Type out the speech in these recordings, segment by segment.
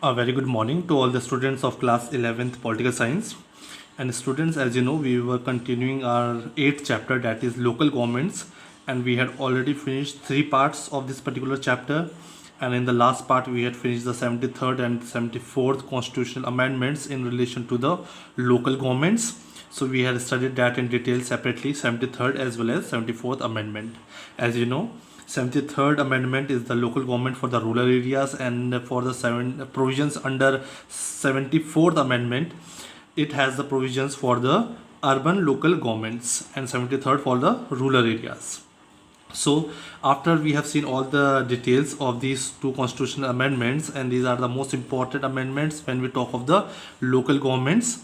A very good morning to all the students of class 11th political science. And students, as you know, we were continuing our 8th chapter, that is local governments, and we had already finished 3 parts of this particular chapter. And in the last part we had finished the 73rd and 74th constitutional amendments in relation to the local governments. So we had studied that in detail separately, 73rd as well as 74th amendment. As you know, 73rd amendment is the local government for the rural areas, and for the seven provisions under 74th amendment, it has the provisions for the urban local governments, and 73rd for the rural areas. So after we have seen all the details of these two constitutional amendments, and these are the most important amendments when we talk of the local governments,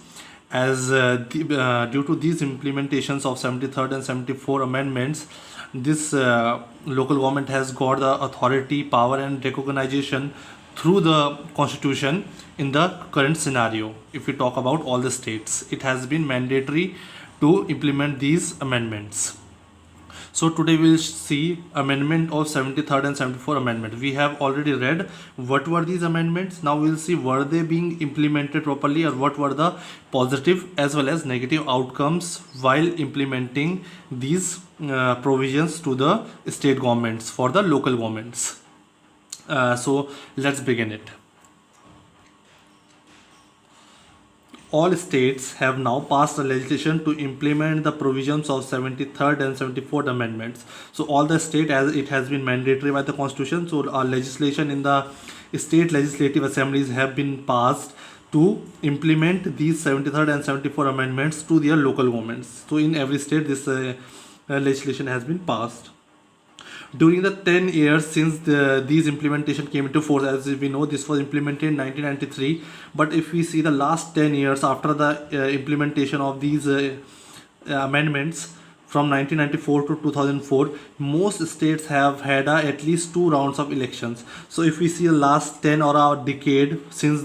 as due to these implementations of 73rd and 74 amendments, this local government has got the authority, power and recognition through the constitution. In the current scenario, if we talk about all the states, it has been mandatory to implement these amendments. So today we'll see amendment of 73rd and 74 amendment. We have already read what were these amendments. Now we'll see were they being implemented properly, or what were the positive as well as negative outcomes while implementing these provisions to the state governments for the local governments. So let's begin it. All states have now passed a legislation to implement the provisions of 73rd and 74th amendments. So all the state, as it has been mandatory by the constitution, so our legislation in the state legislative assemblies have been passed to implement these 73rd and 74 amendments to their local governments. So in every state this legislation has been passed. During the 10 years since these implementation came into force, as we know this was implemented in 1993, but if we see the last 10 years after the implementation of these amendments from 1994 to 2004, most states have had at least 2 rounds of elections. So if we see the last 10 or a decade since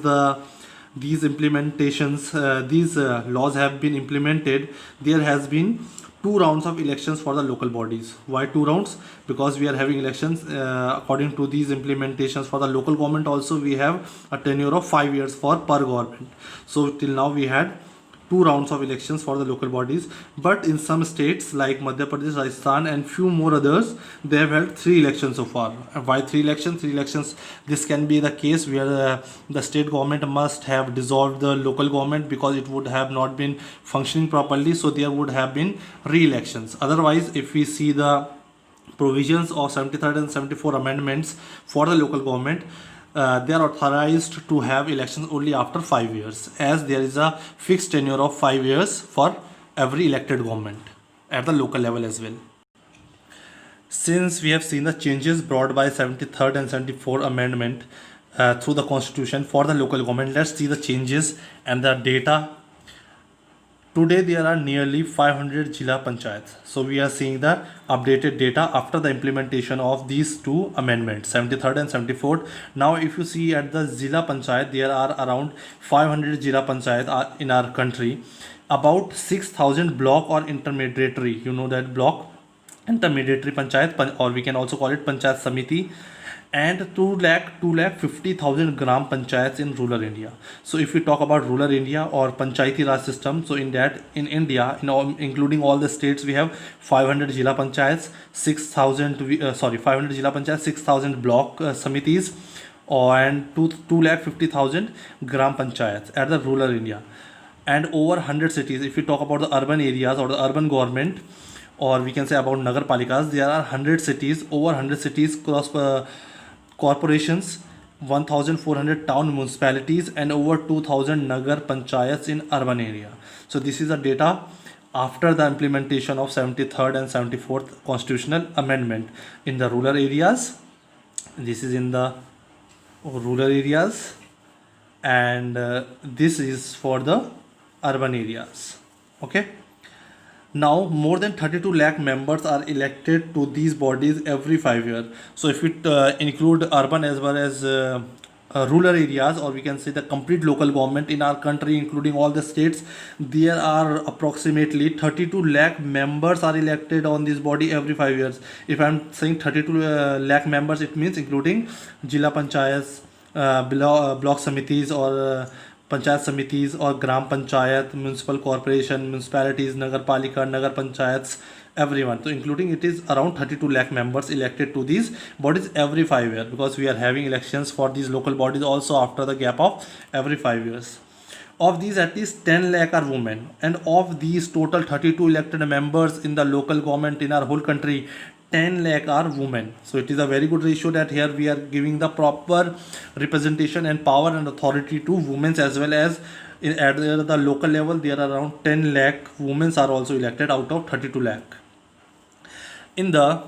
these implementations, these laws have been implemented, there has been 2 rounds of elections for the local bodies. Why 2 rounds? Because we are having elections according to these implementations for the local government. Also we have a tenure of 5 years for per government. So till now we had 2 rounds of elections for the local bodies, but in some states like Madhya Pradesh, Rajasthan and few more others, they have held 3 elections so far. Why 3 elections? 3 elections, this can be the case where the state government must have dissolved the local government because it would have not been functioning properly, so there would have been re-elections. Otherwise, if we see the provisions of 73rd and 74 amendments for the local government, they are authorized to have elections only after 5 years, as there is a fixed tenure of 5 years for every elected government at the local level as well. Since we have seen the changes brought by 73rd and 74 amendment through the constitution for the local government, let's see the changes and the data. Today there are nearly 500 Jila Panchayats. So we are seeing the updated data after the implementation of these two amendments, 73rd and 74th. Now if you see at the Jila Panchayat, there are around 500 Jila Panchayat in our country. About 6,000 block or intermediary, you know that block, intermediary Panchayat, or we can also call it Panchayat Samiti, and 2,50,000 gram panchayats in rural India. So if we talk about rural India or Panchayati Raj system, so in that, in India, including all the states, we have 500 Jila Panchayats, 500 Jila Panchayats, 6,000 block samitis, and 2,50,000 gram panchayats at the rural India, and over 100 cities. If we talk about the urban areas or the urban government, or we can say about Nagar Palikas, there are 100 cities, over 100 cities cross corporations, 1,400 town municipalities, and over 2,000 Nagar Panchayats in urban area. So this is the data after the implementation of 73rd and 74th constitutional amendment in the rural areas. This is in the rural areas, and this is for the urban areas. Okay. Now more than 32 lakh members are elected to these bodies every 5 years. So if we include urban as well as rural areas, or we can say the complete local government in our country, including all the states, there are approximately 32 lakh members are elected on this body every 5 years. If I'm saying 32 lakh members, it means including Jila Panchayats, block samitis or panchayat samitis or gram panchayat, municipal corporation, municipalities, nagar palika, nagar panchayats, everyone. So including it is around 32 lakh members elected to these bodies every 5 years, because we are having elections for these local bodies also after the gap of every 5 years. Of these, at least 10 lakh are women, and of these total 32 elected members in the local government in our whole country, 10 lakh are women. So it is a very good ratio that here we are giving the proper representation and power and authority to women, as well as at the local level there are around 10 lakh women are also elected out of 32 lakh. In the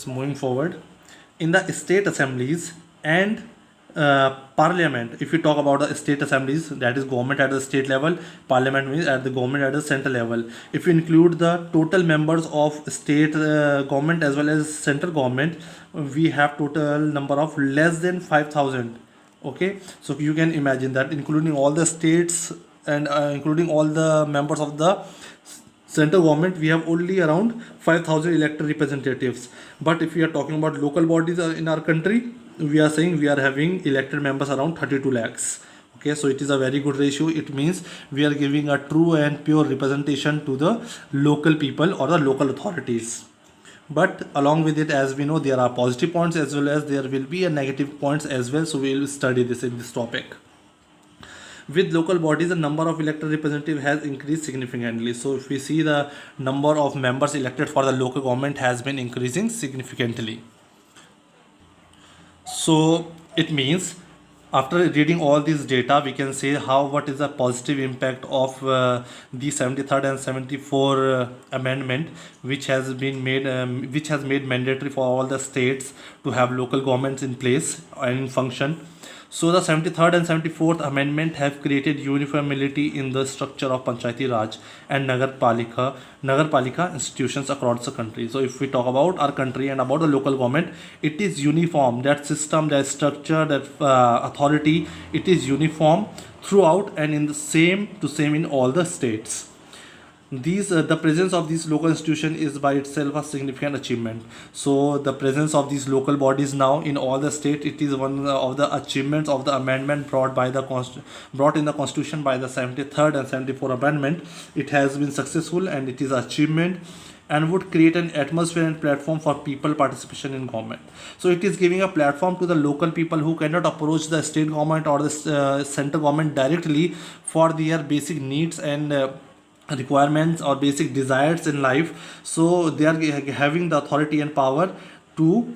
moving forward, in the state assemblies and parliament, if you talk about the state assemblies, that is government at the state level, parliament means at the government at the central level. If you include the total members of state government as well as central government, we have total number of less than 5,000. Okay, so you can imagine that including all the states and including all the members of the central government, we have only around 5,000 elected representatives. But if we are talking about local bodies in our country, we are saying we are having elected members around 32 lakhs. Okay, so it is a very good ratio. It means we are giving a true and pure representation to the local people or the local authorities. But along with it, as we know, there are positive points as well as there will be a negative points as well. So we will study this in this topic. With local bodies, the number of elected representatives has increased significantly. So if we see, the number of members elected for the local government has been increasing significantly. So it means after reading all this data, we can say what is the positive impact of the 73rd and 74 amendment, which has been made, which has made mandatory for all the states to have local governments in place and in function. So the 73rd and 74th amendment have created uniformity in the structure of Panchayati Raj and Nagar Palika institutions across the country. So if we talk about our country and about the local government, it is uniform. That system, that structure, that authority, it is uniform throughout and in the same in all the states. The presence of these local institution is by itself a significant achievement. So the presence of these local bodies now in all the state, it is one of the achievements of the amendment brought in the constitution by the 73rd and 74th amendment. It has been successful and it is an achievement and would create an atmosphere and platform for people participation in government. So it is giving a platform to the local people who cannot approach the state government or the central government directly for their basic needs and requirements or basic desires in life. So they are having the authority and power to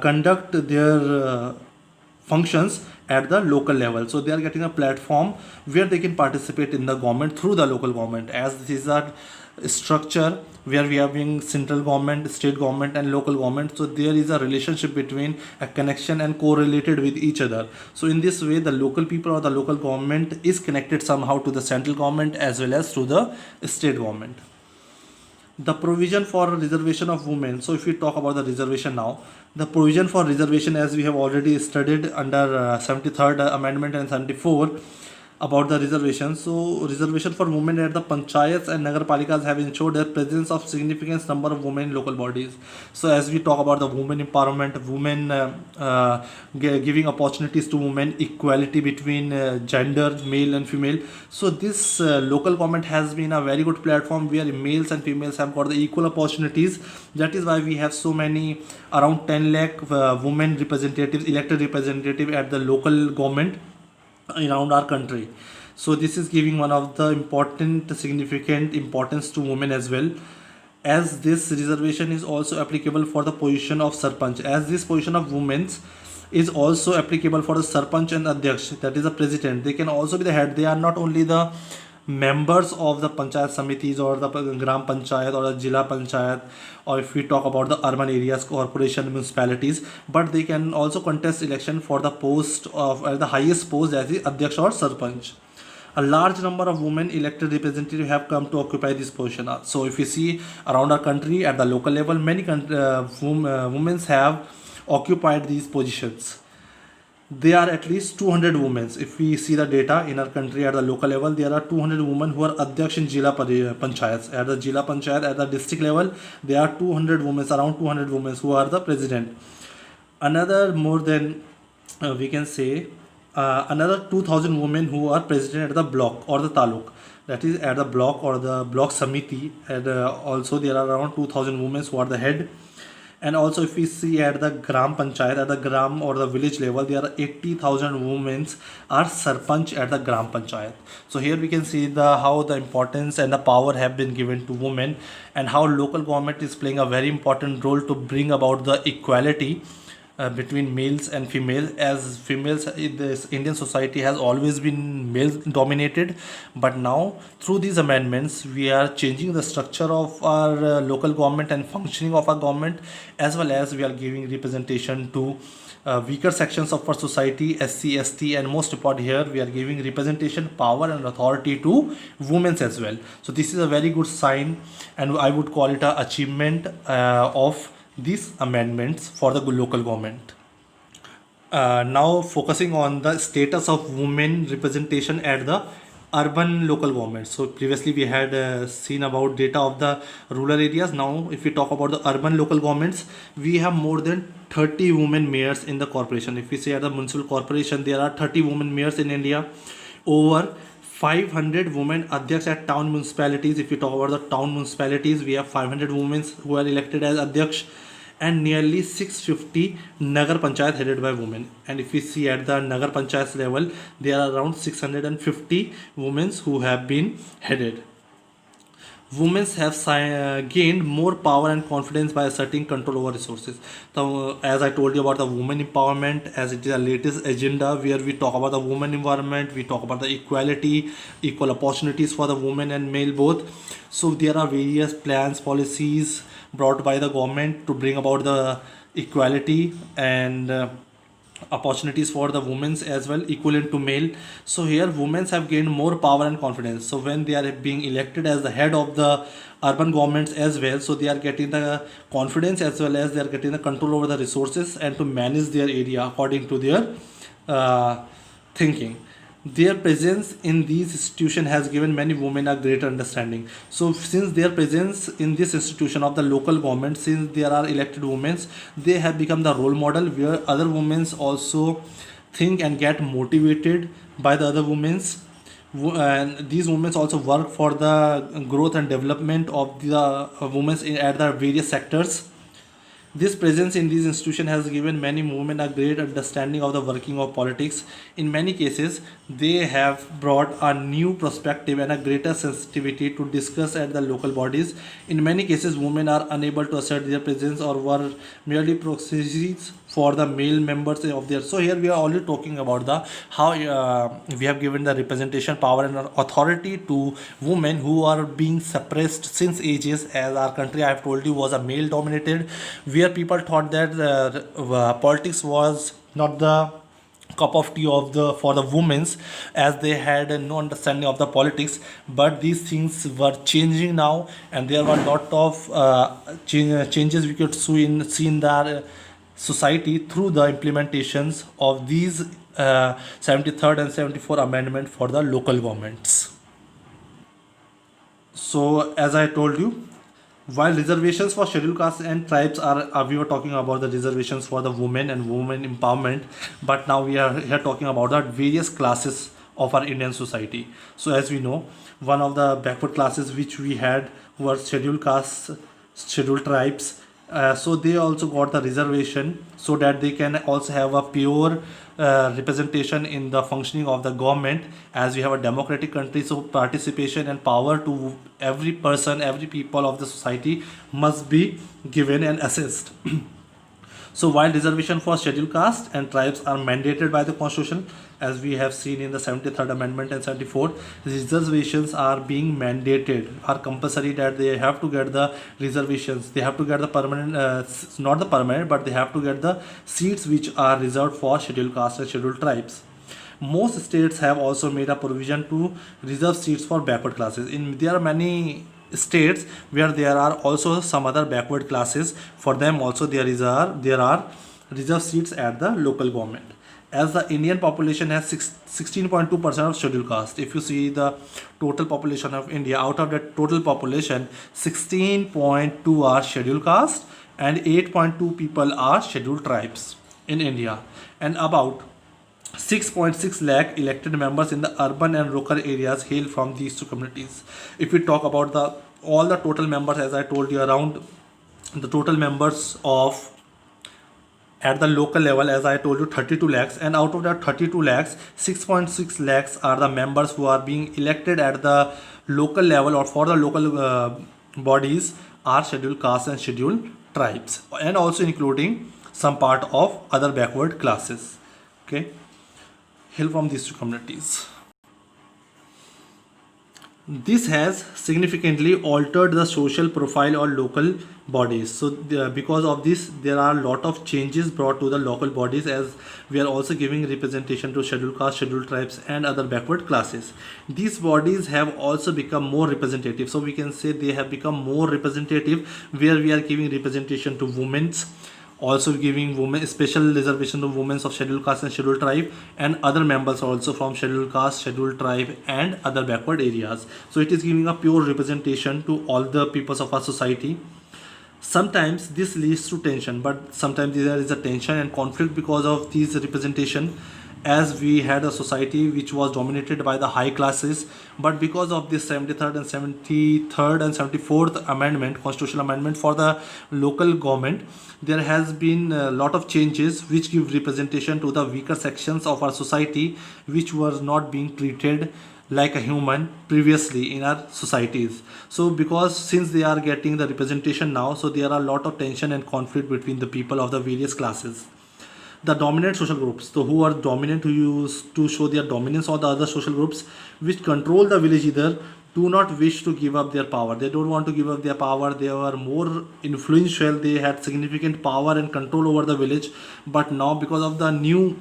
conduct their functions at the local level. So they are getting a platform where they can participate in the government through the local government, as this is a structure where we are having central government, state government and local government. So there is a relationship between a connection and correlated with each other. So in this way, the local people or the local government is connected somehow to the central government as well as to the state government. The provision for reservation of women. So if we talk about the reservation now, the provision for reservation, as we have already studied under 73rd amendment and 74 about the reservation. So reservation for women at the panchayats and nagar palikas have ensured the presence of significant number of women in local bodies. So as we talk about the women empowerment, women giving opportunities to women, equality between gender, male and female. So this local government has been a very good platform where males and females have got the equal opportunities. That is why we have so many, around 10 lakh women representatives, elected representative at the local government around our country. So this is giving one of the significant importance to women as well, as this reservation is also applicable for the position of sarpanch, as this position of women's is also applicable for the sarpanch and adhyaksh, that is the president. They can also be the head. They are not only the members of the panchayat samitis or the gram panchayat or the jila panchayat, or if we talk about the urban areas, corporation, municipalities, but they can also contest election for the post of the highest post, as the adhyaksh or sarpanch. A large number of women elected representatives have come to occupy this position. So if you see around our country at the local level, many women have occupied these positions. There are at least 200 women. If we see the data in our country at the local level, there are 200 women who are adhyaksh in jila panchayats. At the jila panchayat, at the district level, there are 200 women, around 200 women who are the president. Another more than we can say another 2000 women who are president at the block or the taluk, that is at the block or the block samiti, and also there are around 2000 women who are the head. And also if we see at the gram panchayat, at the gram or the village level, there are 80,000 women are sarpanch at the gram panchayat. So here we can see the how the importance and the power have been given to women, and how local government is playing a very important role to bring about the equality between males and females. As females in this Indian society has always been male dominated, but now through these amendments we are changing the structure of our local government and functioning of our government, as well as we are giving representation to weaker sections of our society, SC, ST, and most important here we are giving representation, power, and authority to women as well. So this is a very good sign, and I would call it a achievement of these amendments for the local government. Now focusing on the status of women representation at the urban local government. So previously we had seen about data of the rural areas. Now if we talk about the urban local governments, we have more than 30 women mayors in the corporation. If we say at the municipal corporation, there are 30 women mayors in India, over 500 women adhyaks at town municipalities. If you talk about the town municipalities, we have 500 women who are elected as adhyaks, and nearly 650 nagar panchayat headed by women. And if we see at the nagar panchayat level, there are around 650 women who have been headed. Women have gained more power and confidence by asserting control over resources. So, as I told you about the women empowerment, as it is a latest agenda where we talk about the women environment, we talk about the equality, equal opportunities for the women and male both. So there are various plans, policies brought by the government to bring about the equality and opportunities for the women as well, equivalent to male. So here women have gained more power and confidence, so when they are being elected as the head of the urban governments as well, so they are getting the confidence as well as they are getting the control over the resources and to manage their area according to their thinking. Their presence in these institutions has given many women a greater understanding. So since their presence in this institution of the local government, since there are elected women, they have become the role model where other women also think and get motivated by the other women's. And these women also work for the growth and development of the women at the various sectors. This presence in these institutions has given many women a great understanding of the working of politics. In many cases, they have brought a new perspective and a greater sensitivity to discuss at the local bodies. In many cases, women are unable to assert their presence or were merely proxies for the male members of their. So here we are only talking about the how we have given the representation, power, and authority to women who are being suppressed since ages. As our country, I have told you, was a male dominated, where people thought that politics was not the cup of tea of the for the women's, as they had no understanding of the politics. But these things were changing now, and there were a lot of changes we could see in the society through the implementations of these 73rd and 74th amendment for the local governments. So as I told you, while reservations for scheduled castes and tribes are we were talking about the reservations for the women and women empowerment, but now we are here talking about the various classes of our Indian society. So as we know, one of the backward classes which we had were scheduled castes, scheduled tribes. So they also got the reservation so that they can also have a pure representation in the functioning of the government. As we have a democratic country, so participation and power to every person, every people of the society must be given and assessed. So while reservation for scheduled caste and tribes are mandated by the constitution, as we have seen in the 73rd amendment and 74th, reservations are being mandated, are compulsory, that they have to get the reservations, they have to get the permanent, not the permanent, but they have to get the seats which are reserved for scheduled caste and scheduled tribes. Most states have also made a provision to reserve seats for backward classes. There are many states where there are also some other backward classes. For them also there are reserved seats at the local government. As the Indian population has 16.2% of scheduled caste. If you see the total population of India, out of that total population, 16.2 are scheduled caste and 8.2 people are scheduled tribes. in India, and about 6.6 lakh elected members in the urban and rural areas hail from these two communities. If we talk about the all the total members, as I told you, around the total members of at the local level, as I told you, 32 lakhs, and out of that 32 lakhs, 6.6 lakhs are the members who are being elected at the local level or for the local bodies are scheduled castes and scheduled tribes, and also including some part of other backward classes. Okay, hail from these two communities. This has significantly altered the social profile or local bodies. So because of this, there are a lot of changes brought to the local bodies, as we are also giving representation to scheduled caste, scheduled tribes, and other backward classes. These bodies have also become more representative. So we can say they have become more representative, where we are giving representation to women's, also giving women special reservation to women of scheduled caste and scheduled tribe, and other members also from scheduled caste, scheduled tribe, and other backward areas. So it is giving a pure representation to all the peoples of our society. Sometimes this leads to tension, but sometimes there is a tension and conflict because of these representation, as we had a society which was dominated by the high classes. But because of this 73rd and 74th amendment, constitutional amendment for the local government, there has been a lot of changes which give representation to the weaker sections of our society, which were not being treated like a human previously in our societies. So because since they are getting the representation now, so there are a lot of tension and conflict between the people of the various classes. The dominant social groups, so who are dominant, who used to show their dominance on the other social groups which control the village, either do not wish to give up their power. They don't want to give up their power. They were more influential, they had significant power and control over the village. But now, because of the new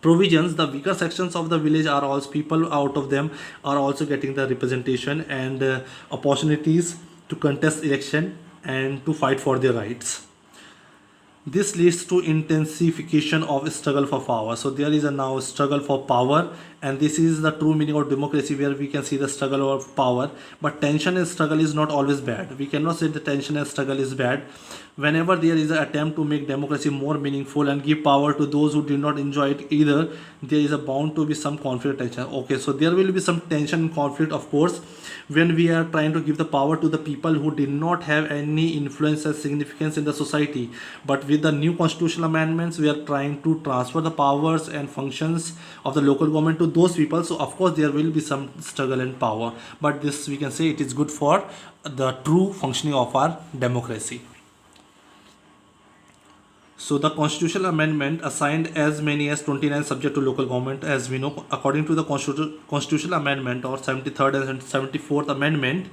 provisions, the weaker sections of the village are also, people out of them are also getting the representation and opportunities to contest election and to fight for their rights. This leads to intensification of struggle for power. So there is a now struggle for power, and this is the true meaning of democracy, where we can see the struggle of power. But tension and struggle is not always bad. We cannot say the tension and struggle is bad. Whenever there is an attempt to make democracy more meaningful and give power to those who do not enjoy it either, there is a bound to be some conflict, tension. Okay, so there will be some tension and conflict, of course, when we are trying to give the power to the people who did not have any influence or significance in the society. But with the new constitutional amendments, we are trying to transfer the powers and functions of the local government to those people. So of course there will be some struggle and power, but this, we can say, it is good for the true functioning of our democracy. So the constitutional amendment assigned as many as 29 subject to local government. As we know, according to the constitutional amendment or 73rd and 74th amendment,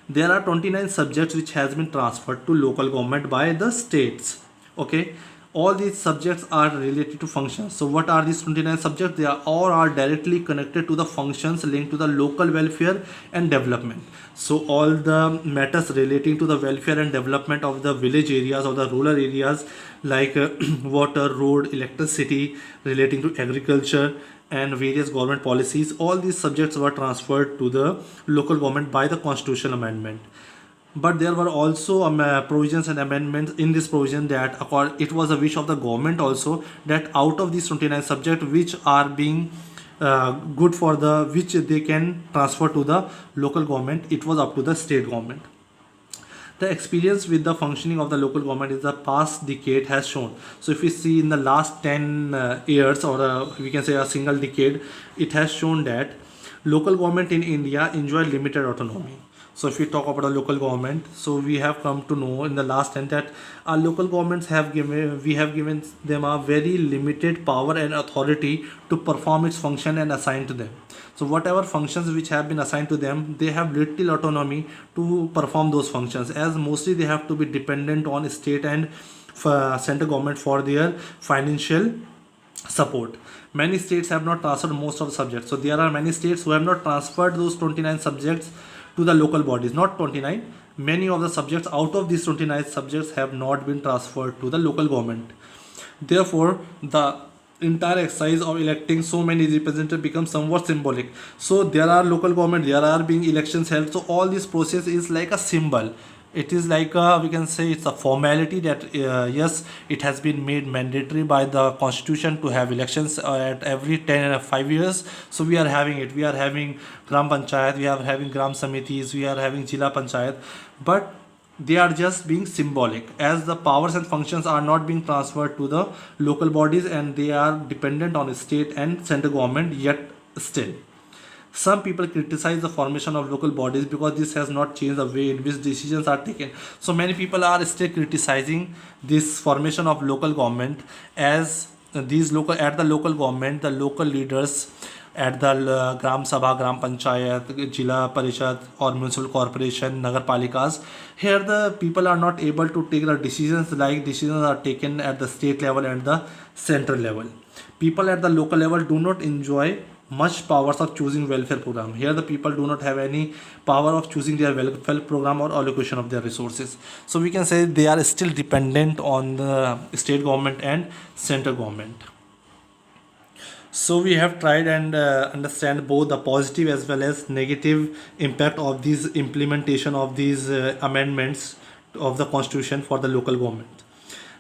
there are 29 subjects which has been transferred to local government by the states. Okay, all these subjects are related to functions. So what are these 29 subjects? They are all are directly connected to the functions linked to the local welfare and development. So all the matters relating to the welfare and development of the village areas or the rural areas, like water, road, electricity, relating to agriculture and various government policies, all these subjects were transferred to the local government by the constitutional amendment. But there were also provisions and amendments in this provision that it was a wish of the government also, that out of these 29 subjects which are being good for the, which they can transfer to the local government, it was up to the state government. The experience with the functioning of the local government in the past decade has shown. So if we see in the last 10 years, or we can say a single decade, it has shown that local government in India enjoy limited autonomy. So if we talk about the local government, so we have come to know in the last 10 that our local governments have given, we have given them a very limited power and authority to perform its function and assigned to them. So whatever functions which have been assigned to them, they have little autonomy to perform those functions, as mostly they have to be dependent on state and central government for their financial support. Many states have not transferred most of the subjects. So there are many states who have not transferred those 29 subjects to the local bodies. Not 29, many of the subjects out of these 29 subjects have not been transferred to the local government. Therefore, the entire exercise of electing so many representatives becomes somewhat symbolic. So there are local government, there are being elections held. So all this process is like a symbol It is like we can say it's a formality that yes, it has been made mandatory by the constitution to have elections at every 5 years. So we are having it. We are having gram panchayat, we are having gram samitis, we are having jila panchayat, but they are just being symbolic, as the powers and functions are not being transferred to the local bodies and they are dependent on state and central government yet still. Some people criticize the formation of local bodies because this has not changed the way in which decisions are taken. So many people are still criticizing this formation of local government, as these local at the local government, the local leaders at the gram sabha, gram panchayat, jila parishad or municipal corporation, nagar palikas, here the people are not able to take the decisions like decisions are taken at the state level and the central level. People at the local level do not enjoy much powers of choosing welfare program. Here the people do not have any power of choosing their welfare program or allocation of their resources. So we can say they are still dependent on the state government and central government. So we have tried and understand both the positive as well as negative impact of these implementation of these amendments of the constitution for the local government.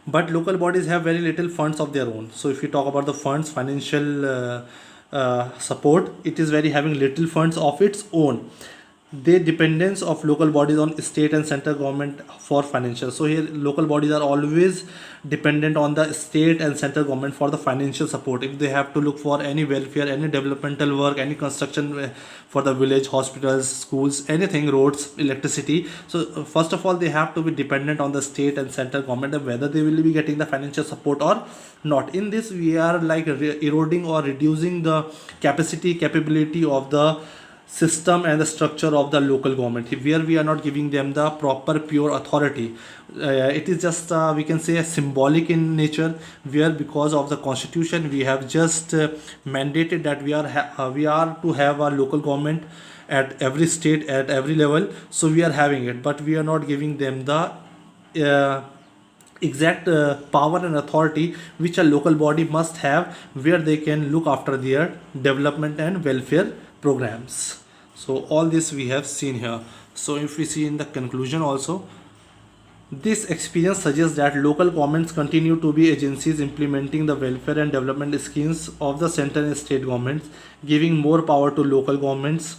But local bodies have very little funds of their own. So if you talk about the funds, financial support, it is very having little funds of its own. The dependence of local bodies on state and central government for financial. So here local bodies are always dependent on the state and central government for the financial support. If they have to look for any welfare, any developmental work, any construction for the village, hospitals, schools, anything, roads, electricity, so first of all they have to be dependent on the state and central government and whether they will be getting the financial support or not. In this we are like eroding or reducing the capability of the system and the structure of the local government, where we are not giving them the proper pure authority. It is just we can say symbolic in nature, where because of the constitution we have just mandated that we are to have a local government at every state, at every level. So we are having it, but we are not giving them the exact power and authority which a local body must have, where they can look after their development and welfare programs. So all this we have seen here. So if we see in the conclusion also, this experience suggests that local governments continue to be agencies implementing the welfare and development schemes of the central and state governments. Giving more power to local governments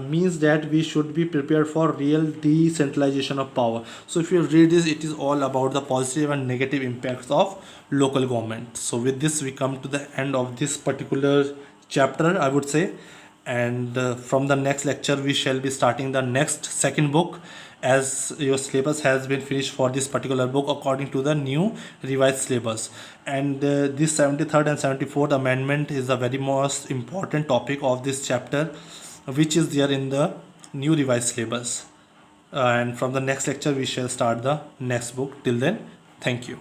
means that we should be prepared for real decentralization of power. So if you read this, it is all about the positive and negative impacts of local government. So with this we come to the end of this particular chapter, I would say. And from the next lecture we shall be starting the next second book, as your syllabus has been finished for this particular book according to the new revised syllabus. And this 73rd and 74th amendment is the very most important topic of this chapter, which is there in the new revised syllabus. And from the next lecture we shall start the next book. Till then, thank you.